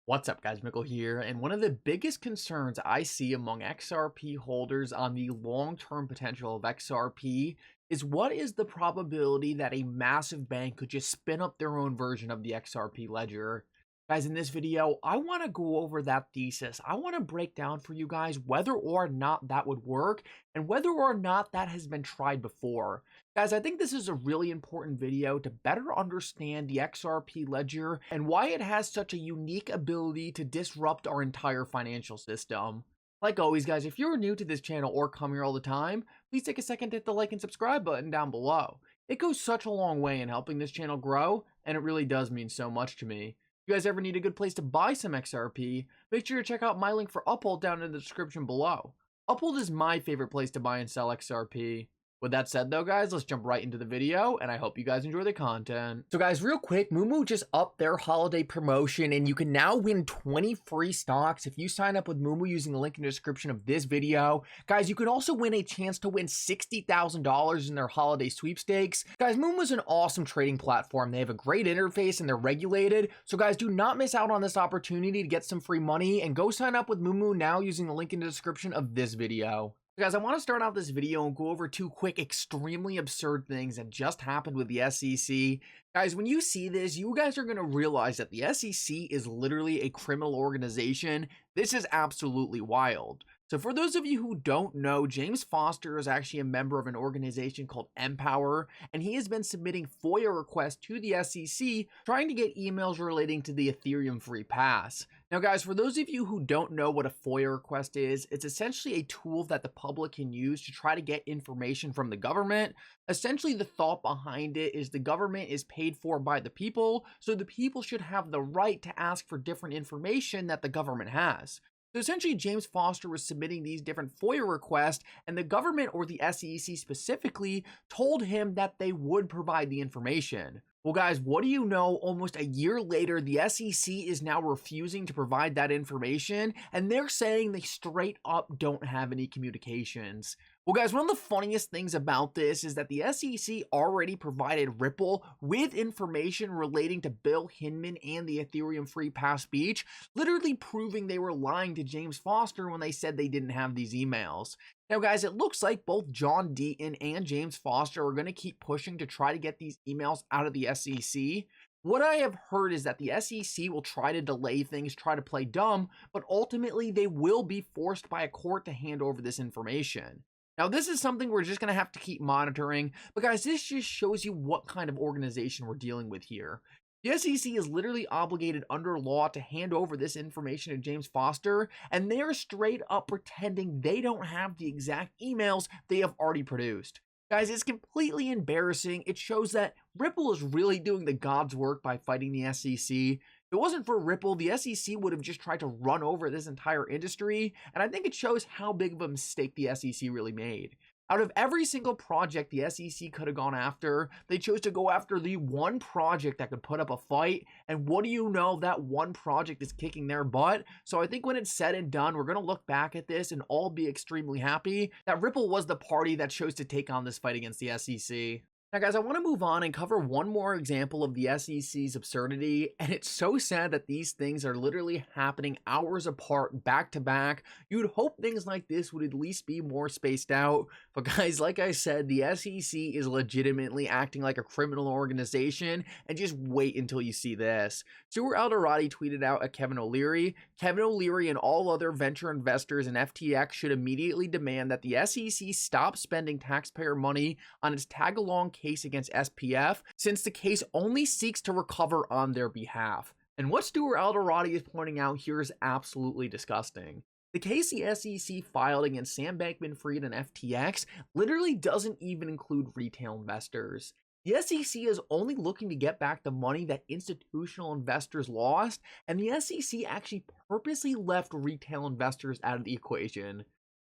What's up, guys? Mickle here, and one of the biggest concerns I see among XRP holders on the long-term potential of XRP is what is the probability that a massive bank could just spin up their own version of the XRP ledger. Guys, in this video, I want to go over that thesis. I want to break down for you guys whether or not that would work and whether or not that has been tried before. Guys, I think this is a really important video to better understand the XRP ledger and why it has such a unique ability to disrupt our entire financial system. Like always, guys, if you're new to this channel or come here all the time, please take a second to hit the like and subscribe button down below. It goes such a long way in helping this channel grow, and it really does mean so much to me. If you guys ever need a good place to buy some XRP, make sure to check out my link for Uphold down in the description below. Uphold is my favorite place to buy and sell XRP. With that said though, guys, let's jump right into the video, and I hope you guys enjoy the content. So guys, real quick, moomoo just upped their holiday promotion, and you can now win 20 free stocks if you sign up with moomoo using the link in the description of this video. Guys, you can also win a chance to win $60,000 in their holiday sweepstakes. Guys, moomoo is an awesome trading platform. They have a great interface and they're regulated. So guys, do not miss out on this opportunity to get some free money, and go sign up with moomoo now using the link in the description of this video. Guys, I want to start out this video and go over two quick, extremely absurd things that just happened with the SEC. Guys, when you see this, you guys are going to realize that the SEC is literally a criminal organization. This is absolutely wild. So for those of you who don't know, James Foster is actually a member of an organization called Empower, and he has been submitting FOIA requests to the SEC trying to get emails relating to the Ethereum free pass. Now guys, for those of you who don't know what a FOIA request is, it's essentially a tool that the public can use to try to get information from the government. Essentially, the thought behind it is the government is paid for by the people, so the people should have the right to ask for different information that the government has. So essentially, James Foster was submitting these different FOIA requests, and the government, or the SEC specifically, told him that they would provide the information. Well guys, what do you know? Almost a year later, the SEC is now refusing to provide that information, and they're saying they straight up don't have any communications. Well guys, one of the funniest things about this is that the SEC already provided Ripple with information relating to Bill Hinman and the Ethereum free pass speech, literally proving they were lying to James Foster when they said they didn't have these emails. Now guys, it looks like both John Deaton and James Foster are going to keep pushing to try to get these emails out of the SEC. What I have heard is that the SEC will try to delay things, try to play dumb, but ultimately they will be forced by a court to hand over this information. Now, this is something we're just going to have to keep monitoring, but guys, this just shows you what kind of organization we're dealing with here. The SEC is literally obligated under law to hand over this information to James Foster, and they are straight up pretending they don't have the exact emails they have already produced. Guys, it's completely embarrassing. It shows that Ripple is really doing the God's work by fighting the SEC. If it wasn't for Ripple, the SEC would have just tried to run over this entire industry, and I think it shows how big of a mistake the SEC really made. Out of every single project the SEC could have gone after, they chose to go after the one project that could put up a fight, and what do you know, that one project is kicking their butt. So I think when it's said and done, we're going to look back at this and all be extremely happy that Ripple was the party that chose to take on this fight against the SEC. Now guys, I want to move on and cover one more example of the SEC's absurdity, and it's so sad that these things are literally happening hours apart, back to back. You'd hope things like this would at least be more spaced out, but guys, like I said, the SEC is legitimately acting like a criminal organization, and just wait until you see this. Stuart Alderati tweeted out at Kevin O'Leary, "Kevin O'Leary and all other venture investors in FTX should immediately demand that the SEC stop spending taxpayer money on its tag-along case against SPF, since the case only seeks to recover on their behalf." And what Stuart Alderati is pointing out here is absolutely disgusting. The case the SEC filed against Sam Bankman-Fried and FTX literally doesn't even include retail investors. The SEC is only looking to get back the money that institutional investors lost, and the SEC actually purposely left retail investors out of the equation.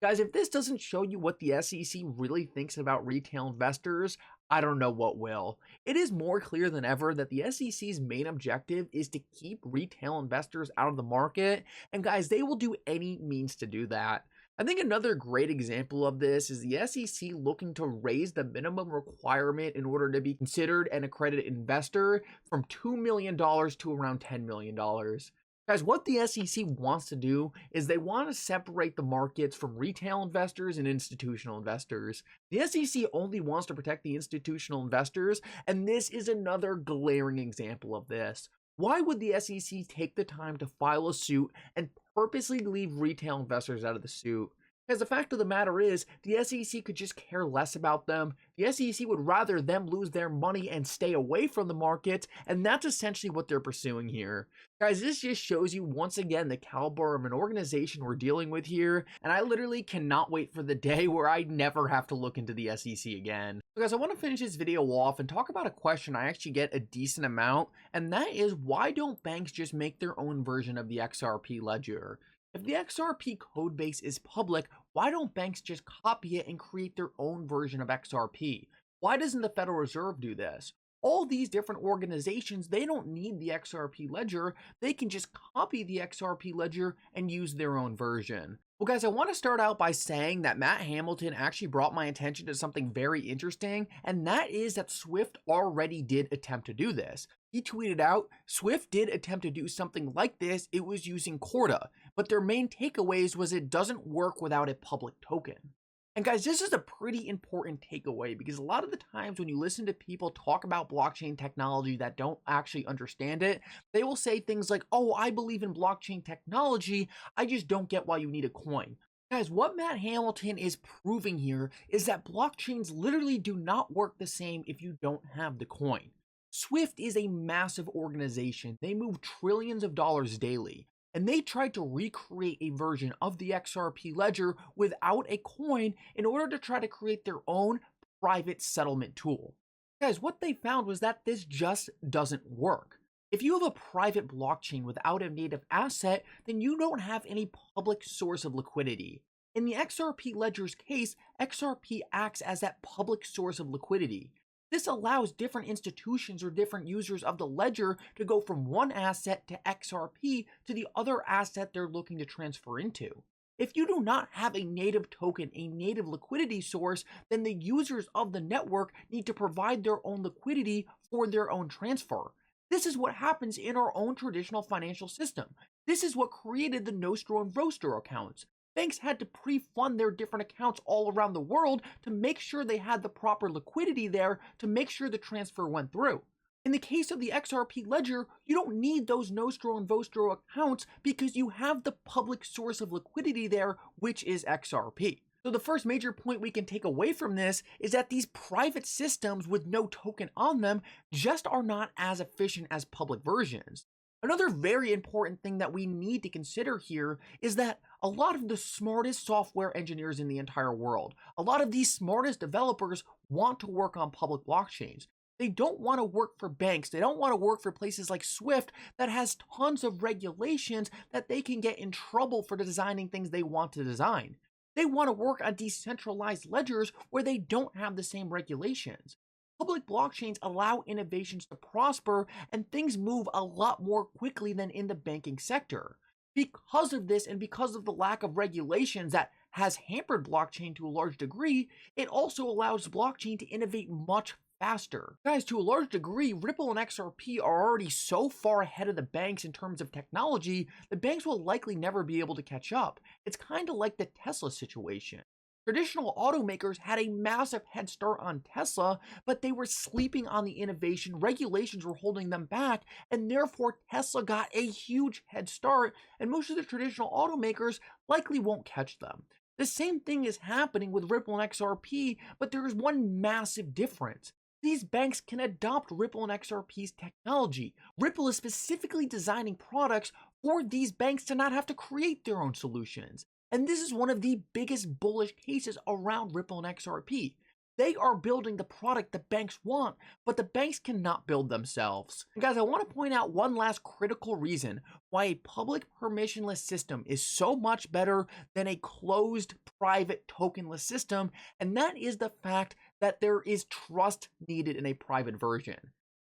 Guys, if this doesn't show you what the SEC really thinks about retail investors, I don't know what will. It is more clear than ever that the SEC's main objective is to keep retail investors out of the market, and guys, they will do any means to do that. I think another great example of this is the SEC looking to raise the minimum requirement in order to be considered an accredited investor from $2 million to around $10 million. Guys, what the SEC wants to do is they want to separate the markets from retail investors and institutional investors. The SEC only wants to protect the institutional investors, and this is another glaring example of this. Why would the SEC take the time to file a suit and purposely leave retail investors out of the suit? Because the fact of the matter is, the SEC could just care less about them. The SEC would rather them lose their money and stay away from the market, and that's essentially what they're pursuing here. Guys, this just shows you once again the caliber of an organization we're dealing with here, and I literally cannot wait for the day where I never have to look into the SEC again. So guys, I want to finish this video off and talk about a question I actually get a decent amount, and that is, why don't banks just make their own version of the XRP ledger? If the XRP codebase is public, why don't banks just copy it and create their own version of XRP? Why doesn't the Federal Reserve do this? All these different organizations, they don't need the XRP ledger. They can just copy the XRP ledger and use their own version. Well, guys, I want to start out by saying that Matt Hamilton actually brought my attention to something very interesting, and that is that Swift already did attempt to do this. He tweeted out, Swift did attempt to do something like this. It was using Corda, but their main takeaways was it doesn't work without a public token. And guys, this is a pretty important takeaway because a lot of the times when you listen to people talk about blockchain technology that don't actually understand it, they will say things like, oh, I believe in blockchain technology, I just don't get why you need a coin. Guys, what Matt Hamilton is proving here is that blockchains literally do not work the same if you don't have the coin. Swift is a massive organization. They move trillions of dollars daily. And they tried to recreate a version of the XRP ledger without a coin in order to try to create their own private settlement tool. Guys, what they found was that this just doesn't work. If you have a private blockchain without a native asset, then you don't have any public source of liquidity. In the XRP ledger's case, XRP acts as that public source of liquidity. This allows different institutions or different users of the ledger to go from one asset to XRP to the other asset they're looking to transfer into. If you do not have a native token, a native liquidity source, then the users of the network need to provide their own liquidity for their own transfer. This is what happens in our own traditional financial system. This is what created the Nostro and Vostro accounts. Banks had to pre-fund their different accounts all around the world to make sure they had the proper liquidity there to make sure the transfer went through. In the case of the XRP ledger, you don't need those Nostro and Vostro accounts because you have the public source of liquidity there, which is XRP. So the first major point we can take away from this is that these private systems with no token on them just are not as efficient as public versions. Another very important thing that we need to consider here is that a lot of the smartest software engineers in the entire world, a lot of these smartest developers want to work on public blockchains. They don't want to work for banks. They don't want to work for places like Swift that has tons of regulations that they can get in trouble for designing things they want to design. They want to work on decentralized ledgers where they don't have the same regulations. Public blockchains allow innovations to prosper and things move a lot more quickly than in the banking sector. Because of this and because of the lack of regulations that has hampered blockchain to a large degree, it also allows blockchain to innovate much faster. Guys, to a large degree, Ripple and XRP are already so far ahead of the banks in terms of technology, the banks will likely never be able to catch up. It's kind of like the Tesla situation. Traditional automakers had a massive head start on Tesla, but they were sleeping on the innovation. Regulations were holding them back, and therefore Tesla got a huge head start, and most of the traditional automakers likely won't catch them. The same thing is happening with Ripple and XRP, but there is one massive difference. These banks can adopt Ripple and XRP's technology. Ripple is specifically designing products for these banks to not have to create their own solutions. And this is one of the biggest bullish cases around Ripple and XRP. They are building the product the banks want, but the banks cannot build themselves. And guys, I want to point out one last critical reason why a public permissionless system is so much better than a closed private tokenless system, and that is the fact that there is trust needed in a private version.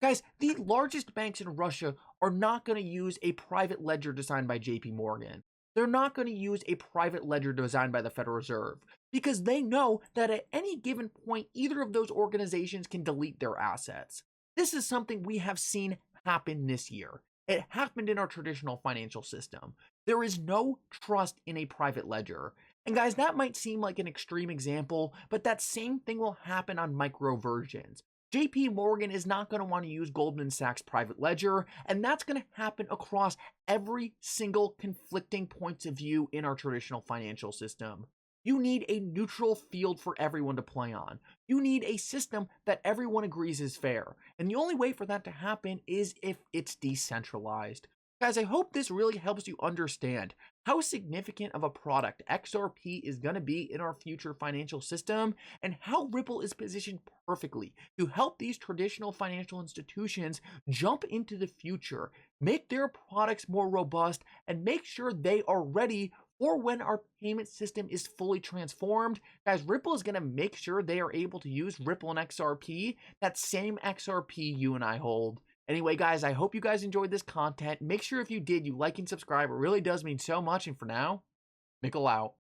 Guys, the largest banks in Russia are not going to use a private ledger designed by JP Morgan. They're not going to use a private ledger designed by the Federal Reserve because they know that at any given point, either of those organizations can delete their assets. This is something we have seen happen this year. It happened in our traditional financial system. There is no trust in a private ledger. And guys, that might seem like an extreme example, but that same thing will happen on micro versions. JP Morgan is not going to want to use Goldman Sachs private ledger, and that's going to happen across every single conflicting points of view in our traditional financial system. You need a neutral field for everyone to play on. You need a system that everyone agrees is fair. And the only way for that to happen is if it's decentralized. Guys, I hope this really helps you understand how significant of a product XRP is going to be in our future financial system and how Ripple is positioned perfectly to help these traditional financial institutions jump into the future, make their products more robust, and make sure they are ready or when our payment system is fully transformed. Guys, Ripple is going to make sure they are able to use Ripple and XRP, that same XRP you and I hold. Anyway, guys, I hope you guys enjoyed this content. Make sure if you did, you like and subscribe. It really does mean so much. And for now, Mickle out.